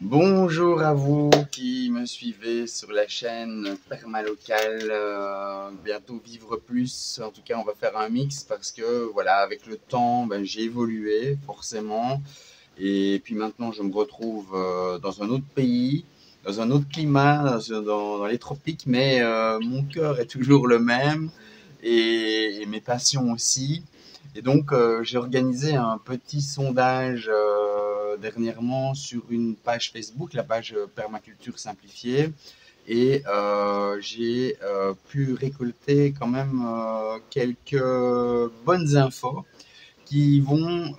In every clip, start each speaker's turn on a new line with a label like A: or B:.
A: Bonjour à vous qui me suivez sur la chaîne Permalocal, bientôt Vivre Plus. En tout cas, on va faire un mix parce que voilà, avec le temps, j'ai évolué forcément. Et puis maintenant, je me retrouve dans un autre pays, dans un autre climat, dans les tropiques, mais mon cœur est toujours le même et mes passions aussi. Et donc, j'ai organisé un petit sondage dernièrement sur une page Facebook, la page Permaculture Simplifiée. Et j'ai pu récolter quand même quelques bonnes infos qui vont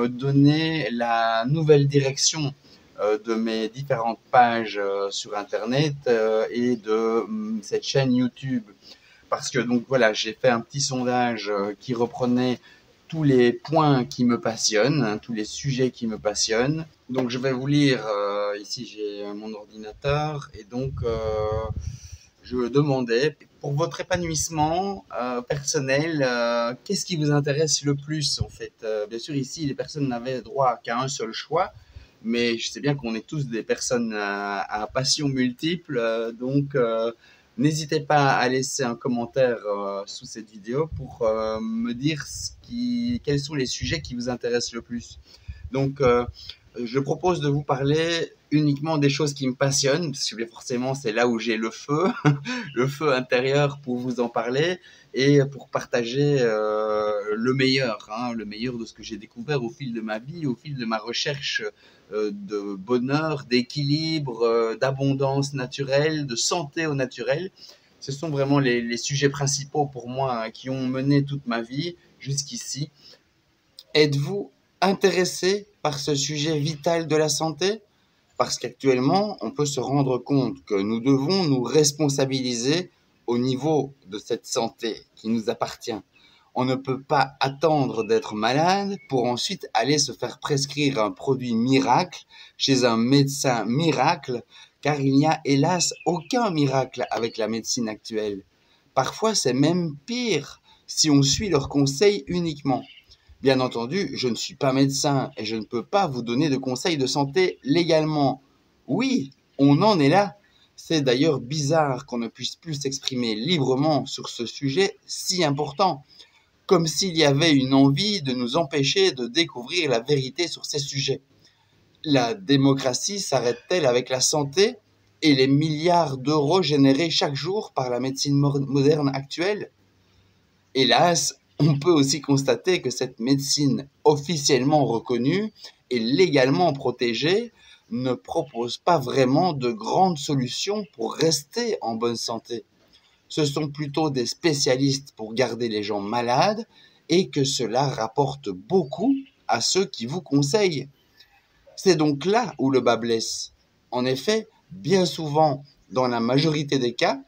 A: donner la nouvelle direction de mes différentes pages sur Internet et de cette chaîne YouTube. Parce que donc voilà, j'ai fait un petit sondage qui reprenait tous les points qui me passionnent, hein, tous les sujets qui me passionnent. Donc je vais vous lire, ici j'ai mon ordinateur, et donc je demandais, pour votre épanouissement personnel, qu'est-ce qui vous intéresse le plus en fait. Bien sûr ici les personnes n'avaient droit qu'à un seul choix, mais je sais bien qu'on est tous des personnes à passions multiples, donc n'hésitez pas à laisser un commentaire sous cette vidéo pour me dire quels sont les sujets qui vous intéressent le plus. Donc, je propose de vous parler uniquement des choses qui me passionnent, parce que forcément, c'est là où j'ai le feu, le feu intérieur pour vous en parler et pour partager le meilleur de ce que j'ai découvert au fil de ma vie, au fil de ma recherche de bonheur, d'équilibre, d'abondance naturelle, de santé au naturel. Ce sont vraiment les sujets principaux pour moi, hein, qui ont mené toute ma vie jusqu'ici. Êtes-vous intéressé par ce sujet vital de la santé? Parce qu'actuellement, on peut se rendre compte que nous devons nous responsabiliser au niveau de cette santé qui nous appartient. On ne peut pas attendre d'être malade pour ensuite aller se faire prescrire un produit miracle chez un médecin miracle, car il n'y a hélas aucun miracle avec la médecine actuelle. Parfois, c'est même pire si on suit leurs conseils uniquement. Bien entendu, je ne suis pas médecin et je ne peux pas vous donner de conseils de santé légalement. Oui, on en est là. C'est d'ailleurs bizarre qu'on ne puisse plus s'exprimer librement sur ce sujet si important, comme s'il y avait une envie de nous empêcher de découvrir la vérité sur ces sujets. La démocratie s'arrête-t-elle avec la santé et les milliards d'euros générés chaque jour par la médecine moderne actuelle? Hélas, on peut aussi constater que cette médecine officiellement reconnue et légalement protégée ne propose pas vraiment de grandes solutions pour rester en bonne santé. Ce sont plutôt des spécialistes pour garder les gens malades et que cela rapporte beaucoup à ceux qui vous conseillent. C'est donc là où le bât blesse. En effet, bien souvent, dans la majorité des cas,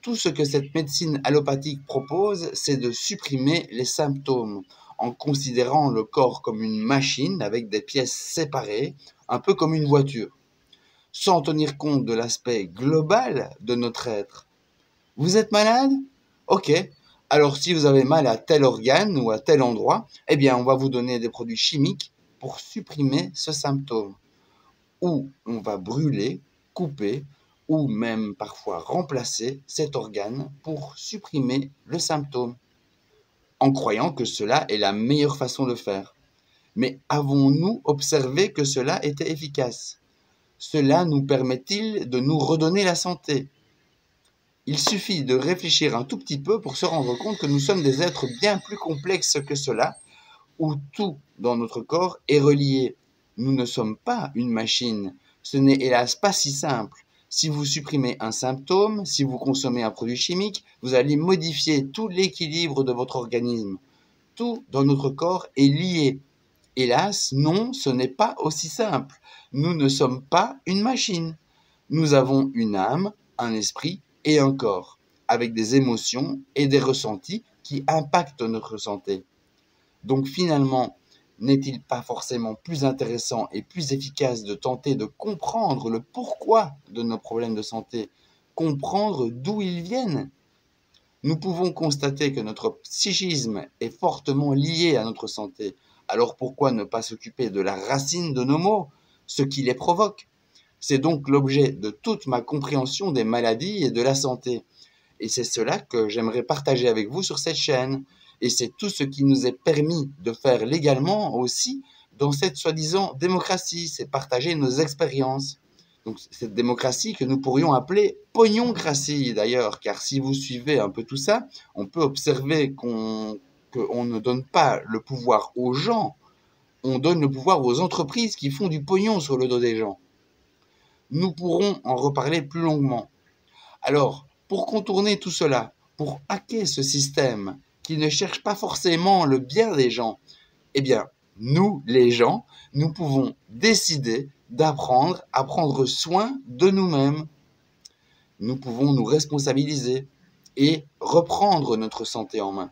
A: tout ce que cette médecine allopathique propose, c'est de supprimer les symptômes en considérant le corps comme une machine avec des pièces séparées, un peu comme une voiture, sans tenir compte de l'aspect global de notre être. Vous êtes malade? Ok. Alors si vous avez mal à tel organe ou à tel endroit, eh bien on va vous donner des produits chimiques pour supprimer ce symptôme. Ou on va brûler, couper, ou même parfois remplacer cet organe pour supprimer le symptôme, en croyant que cela est la meilleure façon de faire. Mais avons-nous observé que cela était efficace? Cela nous permet-il de nous redonner la santé? Il suffit de réfléchir un tout petit peu pour se rendre compte que nous sommes des êtres bien plus complexes que cela, où tout dans notre corps est relié. Nous ne sommes pas une machine. Ce n'est hélas pas si simple. Si vous supprimez un symptôme, si vous consommez un produit chimique, vous allez modifier tout l'équilibre de votre organisme. Tout dans notre corps est lié. Hélas, non, ce n'est pas aussi simple. Nous ne sommes pas une machine. Nous avons une âme, un esprit et un corps, avec des émotions et des ressentis qui impactent notre santé. Donc finalement, n'est-il pas forcément plus intéressant et plus efficace de tenter de comprendre le pourquoi de nos problèmes de santé, comprendre d'où ils viennent? Nous pouvons constater que notre psychisme est fortement lié à notre santé. Alors pourquoi ne pas s'occuper de la racine de nos maux, ce qui les provoque? C'est donc l'objet de toute ma compréhension des maladies et de la santé. Et c'est cela que j'aimerais partager avec vous sur cette chaîne. Et c'est tout ce qui nous est permis de faire légalement aussi dans cette soi-disant démocratie, c'est partager nos expériences. Donc cette démocratie que nous pourrions appeler pognocratie d'ailleurs, car si vous suivez un peu tout ça, on peut observer qu'on ne donne pas le pouvoir aux gens, on donne le pouvoir aux entreprises qui font du pognon sur le dos des gens. Nous pourrons en reparler plus longuement. Alors, pour contourner tout cela, pour hacker ce système qui ne cherche pas forcément le bien des gens, eh bien, nous, les gens, nous pouvons décider d'apprendre à prendre soin de nous-mêmes. Nous pouvons nous responsabiliser et reprendre notre santé en main.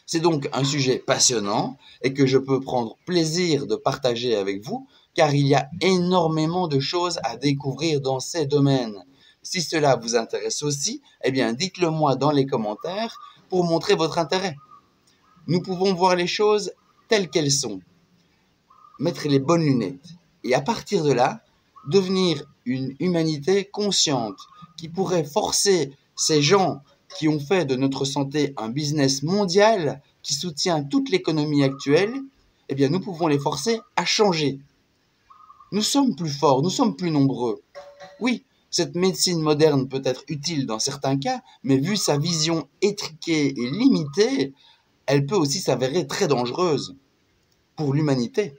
A: C'est donc un sujet passionnant et que je peux prendre plaisir de partager avec vous, car il y a énormément de choses à découvrir dans ces domaines. Si cela vous intéresse aussi, eh bien, dites-le moi dans les commentaires pour montrer votre intérêt. Nous pouvons voir les choses telles qu'elles sont, mettre les bonnes lunettes et à partir de là, devenir une humanité consciente qui pourrait forcer ces gens qui ont fait de notre santé un business mondial qui soutient toute l'économie actuelle, eh bien nous pouvons les forcer à changer. Nous sommes plus forts, nous sommes plus nombreux. Oui, cette médecine moderne peut être utile dans certains cas, mais vu sa vision étriquée et limitée, elle peut aussi s'avérer très dangereuse pour l'humanité.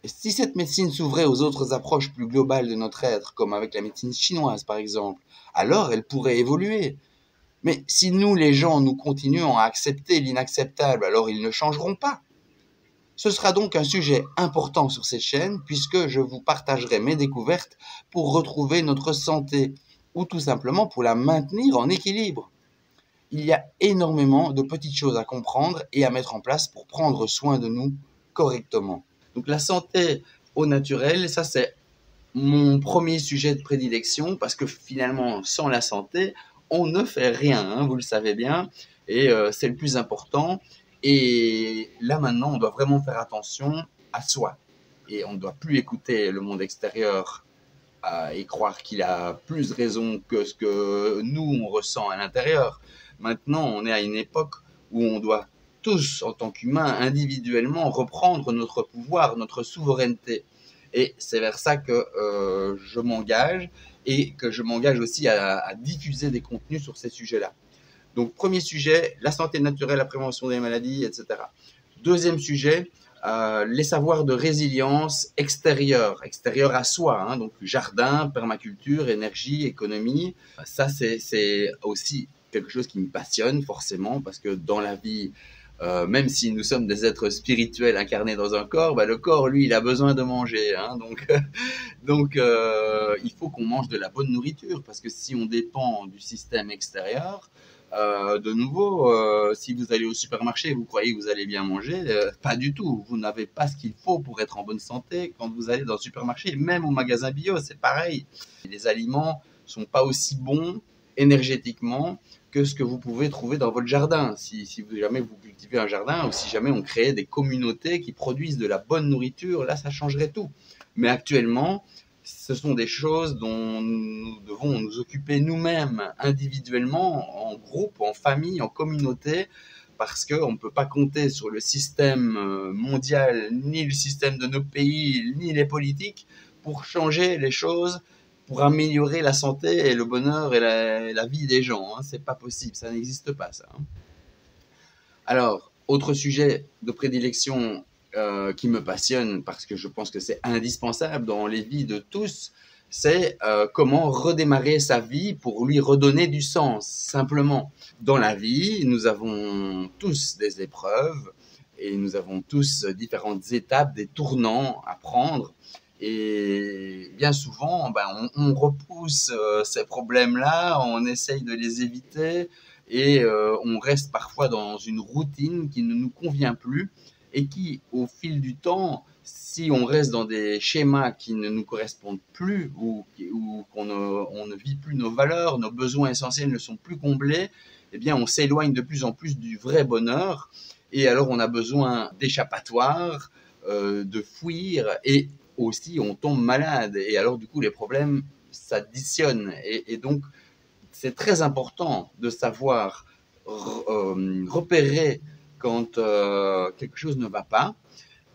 A: Et si cette médecine s'ouvrait aux autres approches plus globales de notre être, comme avec la médecine chinoise par exemple, alors elle pourrait évoluer. Mais si nous, les gens, nous continuons à accepter l'inacceptable, alors ils ne changeront pas. Ce sera donc un sujet important sur cette chaîne, puisque je vous partagerai mes découvertes pour retrouver notre santé, ou tout simplement pour la maintenir en équilibre. Il y a énormément de petites choses à comprendre et à mettre en place pour prendre soin de nous correctement. Donc la santé au naturel, ça c'est mon premier sujet de prédilection, parce que finalement, sans la santé, on ne fait rien, hein, vous le savez bien, et c'est le plus important. Et là maintenant, on doit vraiment faire attention à soi. Et on ne doit plus écouter le monde extérieur et croire qu'il a plus raison que ce que nous, on ressent à l'intérieur. Maintenant, on est à une époque où on doit tous, en tant qu'humains, individuellement, reprendre notre pouvoir, notre souveraineté. Et c'est vers ça que je m'engage et que je m'engage aussi à diffuser des contenus sur ces sujets-là. Donc, premier sujet, la santé naturelle, la prévention des maladies, etc. Deuxième sujet, les savoirs de résilience extérieure à soi, hein, donc jardin, permaculture, énergie, économie. Ça, c'est aussi quelque chose qui me passionne forcément, parce que dans la vie, même si nous sommes des êtres spirituels incarnés dans un corps, bah, le corps, lui, il a besoin de manger. Hein, donc il faut qu'on mange de la bonne nourriture, parce que si on dépend du système extérieur, de nouveau, si vous allez au supermarché et vous croyez que vous allez bien manger, pas du tout. Vous n'avez pas ce qu'il faut pour être en bonne santé quand vous allez dans le supermarché, même au magasin bio, c'est pareil. Les aliments sont pas aussi bons énergétiquement que ce que vous pouvez trouver dans votre jardin. Si jamais vous cultivez un jardin, ou si jamais on créait des communautés qui produisent de la bonne nourriture, là, ça changerait tout. Mais actuellement, ce sont des choses dont nous devons nous occuper nous-mêmes, individuellement, en groupe, en famille, en communauté, parce qu'on ne peut pas compter sur le système mondial, ni le système de nos pays, ni les politiques, pour changer les choses, pour améliorer la santé et le bonheur et la vie des gens. Hein. C'est pas possible, ça n'existe pas, ça. Hein. Alors, autre sujet de prédilection qui me passionne, parce que je pense que c'est indispensable dans les vies de tous, c'est comment redémarrer sa vie pour lui redonner du sens, simplement. Dans la vie, nous avons tous des épreuves et nous avons tous différentes étapes, des tournants à prendre. Et bien souvent, on repousse ces problèmes-là, on essaye de les éviter et on reste parfois dans une routine qui ne nous convient plus et qui, au fil du temps, si on reste dans des schémas qui ne nous correspondent plus ou qu'on ne vit plus nos valeurs, nos besoins essentiels ne sont plus comblés, eh bien, on s'éloigne de plus en plus du vrai bonheur et alors on a besoin d'échappatoires, de fuir et aussi on tombe malade. Et alors du coup les problèmes s'additionnent. Et donc c'est très important de savoir repérer quand quelque chose ne va pas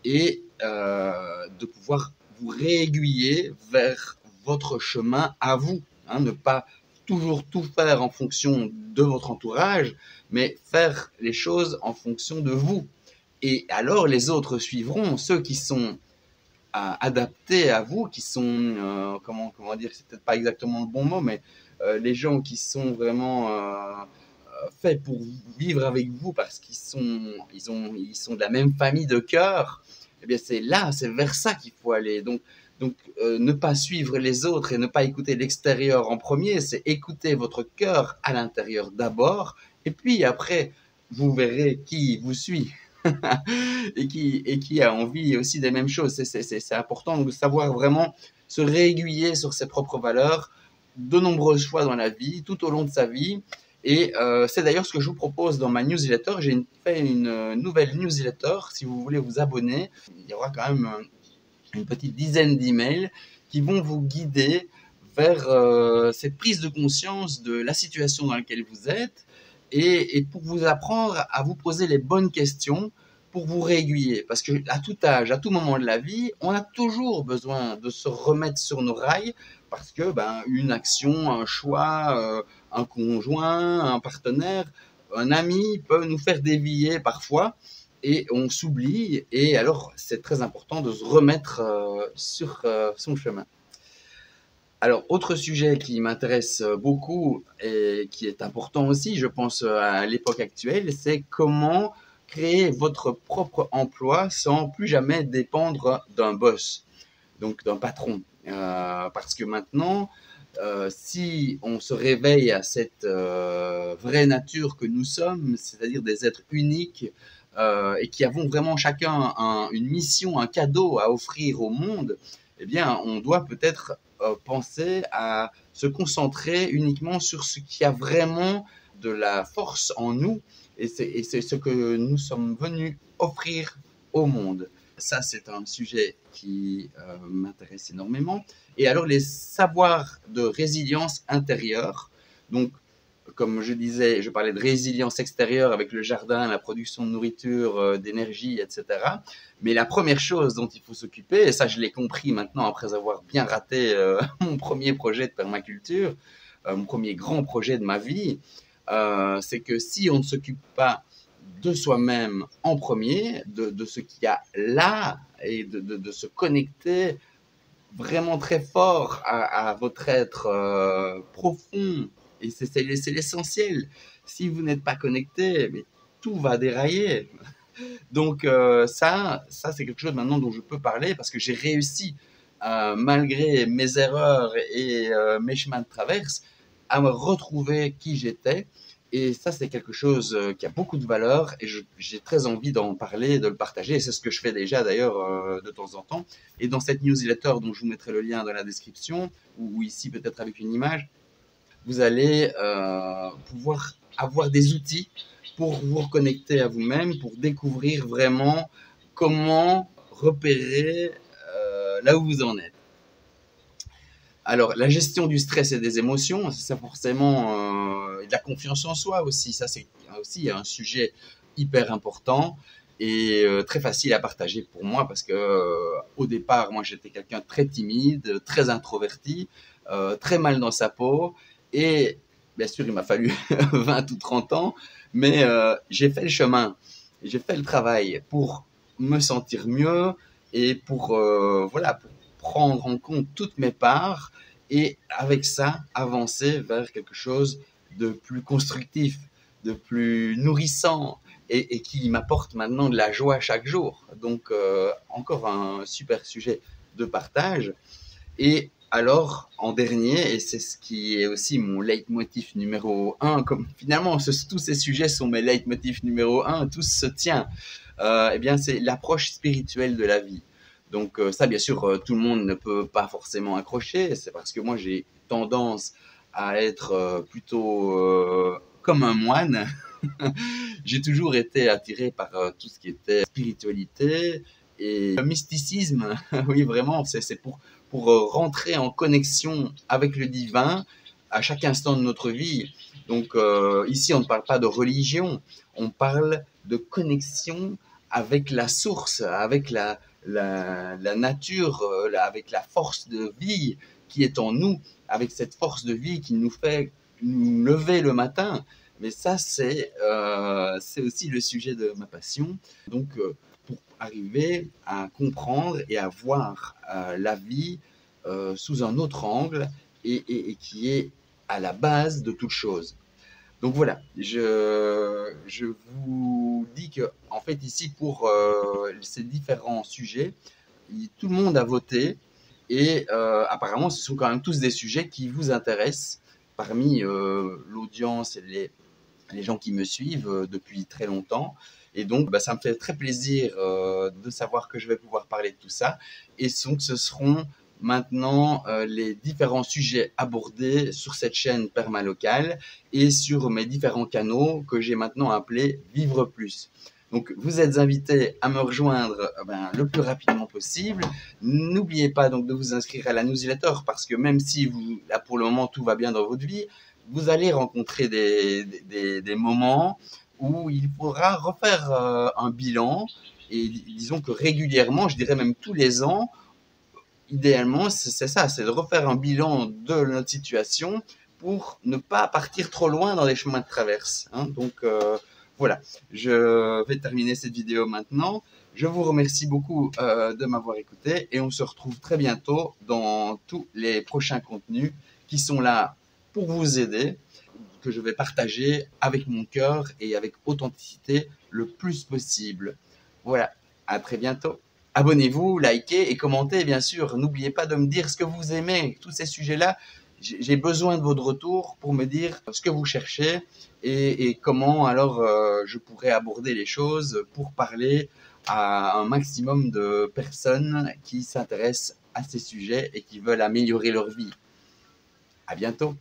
A: et de pouvoir vous réaiguiller vers votre chemin à vous. Hein, ne pas toujours tout faire en fonction de votre entourage, mais faire les choses en fonction de vous. Et alors les autres suivront, ceux qui sont adaptés à vous, qui sont, comment dire, c'est peut-être pas exactement le bon mot, mais les gens qui sont vraiment faits pour vivre avec vous parce ils sont de la même famille de cœur, eh bien c'est vers ça qu'il faut aller. Donc ne pas suivre les autres et ne pas écouter l'extérieur en premier, c'est écouter votre cœur à l'intérieur d'abord, et puis après, vous verrez qui vous suit. et qui a envie aussi des mêmes choses. C'est important de savoir vraiment se réaiguiller sur ses propres valeurs de nombreuses fois dans la vie, tout au long de sa vie. Et c'est d'ailleurs ce que je vous propose dans ma newsletter. J'ai fait une nouvelle newsletter. Si vous voulez vous abonner, il y aura quand même une petite dizaine d'emails qui vont vous guider vers cette prise de conscience de la situation dans laquelle vous êtes et pour vous apprendre à vous poser les bonnes questions pour vous réaiguiller. Parce qu'à tout âge, à tout moment de la vie, on a toujours besoin de se remettre sur nos rails parce que une action, un choix, un conjoint, un partenaire, un ami peut nous faire dévier parfois et on s'oublie. Et alors, c'est très important de se remettre sur son chemin. Alors, autre sujet qui m'intéresse beaucoup et qui est important aussi, je pense, à l'époque actuelle, c'est comment créer votre propre emploi sans plus jamais dépendre d'un boss, donc d'un patron. Parce que maintenant, si on se réveille à cette vraie nature que nous sommes, c'est-à-dire des êtres uniques et qui avons vraiment chacun une mission, un cadeau à offrir au monde, eh bien, on doit peut-être penser à se concentrer uniquement sur ce qui a vraiment de la force en nous et c'est ce que nous sommes venus offrir au monde. Ça, c'est un sujet qui m'intéresse énormément. Et alors, les savoirs de résilience intérieure. Donc, comme je disais, je parlais de résilience extérieure avec le jardin, la production de nourriture, d'énergie, etc. Mais la première chose dont il faut s'occuper, et ça je l'ai compris maintenant après avoir bien raté mon premier projet de permaculture, mon premier grand projet de ma vie, c'est que si on ne s'occupe pas de soi-même en premier, de ce qu'il y a là, et de se connecter vraiment très fort à votre être profond, et c'est l'essentiel. Si vous n'êtes pas connecté, mais tout va dérailler. Donc ça c'est quelque chose maintenant dont je peux parler parce que j'ai réussi, malgré mes erreurs et mes chemins de traverse, à me retrouver qui j'étais. Et ça, c'est quelque chose qui a beaucoup de valeur et j'ai très envie d'en parler, de le partager. Et c'est ce que je fais déjà d'ailleurs de temps en temps. Et dans cette newsletter dont je vous mettrai le lien dans la description ou ici peut-être avec une image, vous allez pouvoir avoir des outils pour vous reconnecter à vous-même, pour découvrir vraiment comment repérer là où vous en êtes. Alors, la gestion du stress et des émotions, c'est forcément de la confiance en soi aussi. Ça, c'est aussi un sujet hyper important et très facile à partager pour moi parce que au départ, moi, j'étais quelqu'un de très timide, très introverti, très mal dans sa peau et bien sûr, il m'a fallu 20 ou 30 ans, mais j'ai fait le chemin, j'ai fait le travail pour me sentir mieux et pour prendre en compte toutes mes parts et avec ça avancer vers quelque chose de plus constructif, de plus nourrissant et qui m'apporte maintenant de la joie chaque jour. Donc encore un super sujet de partage. Et alors, en dernier, et c'est ce qui est aussi mon leitmotiv numéro 1, comme finalement tous ces sujets sont mes leitmotifs numéro 1, tous se tient, eh bien c'est l'approche spirituelle de la vie. Donc ça, bien sûr, tout le monde ne peut pas forcément accrocher, c'est parce que moi j'ai tendance à être plutôt comme un moine. J'ai toujours été attiré par tout ce qui était spiritualité Et le mysticisme, oui, vraiment, c'est pour rentrer en connexion avec le divin à chaque instant de notre vie. Donc ici, on ne parle pas de religion, on parle de connexion avec la source, avec la nature, avec la force de vie qui est en nous, avec cette force de vie qui nous fait nous lever le matin. Mais ça, c'est aussi le sujet de ma passion. Donc, pour arriver à comprendre et à voir la vie sous un autre angle et qui est à la base de toute chose. Donc voilà, je vous dis que en fait ici pour ces différents sujets, tout le monde a voté et apparemment ce sont quand même tous des sujets qui vous intéressent parmi l'audience et les gens qui me suivent depuis très longtemps. Et donc, ça me fait très plaisir de savoir que je vais pouvoir parler de tout ça. Et donc, ce seront maintenant les différents sujets abordés sur cette chaîne permalocale et sur mes différents canaux que j'ai maintenant appelés Vivre Plus. Donc, vous êtes invités à me rejoindre le plus rapidement possible. N'oubliez pas donc de vous inscrire à la newsletter parce que même si là pour le moment tout va bien dans votre vie, vous allez rencontrer des moments où il faudra refaire un bilan. Et disons que régulièrement, je dirais même tous les ans, idéalement, c'est ça, c'est de refaire un bilan de notre situation pour ne pas partir trop loin dans les chemins de traverse. Hein. Donc voilà, je vais terminer cette vidéo maintenant. Je vous remercie beaucoup de m'avoir écouté et on se retrouve très bientôt dans tous les prochains contenus qui sont là pour vous aider, que je vais partager avec mon cœur et avec authenticité le plus possible. Voilà, à très bientôt. Abonnez-vous, likez et commentez, bien sûr. N'oubliez pas de me dire ce que vous aimez, tous ces sujets-là. J'ai besoin de votre retour pour me dire ce que vous cherchez et comment alors je pourrais aborder les choses pour parler à un maximum de personnes qui s'intéressent à ces sujets et qui veulent améliorer leur vie. À bientôt.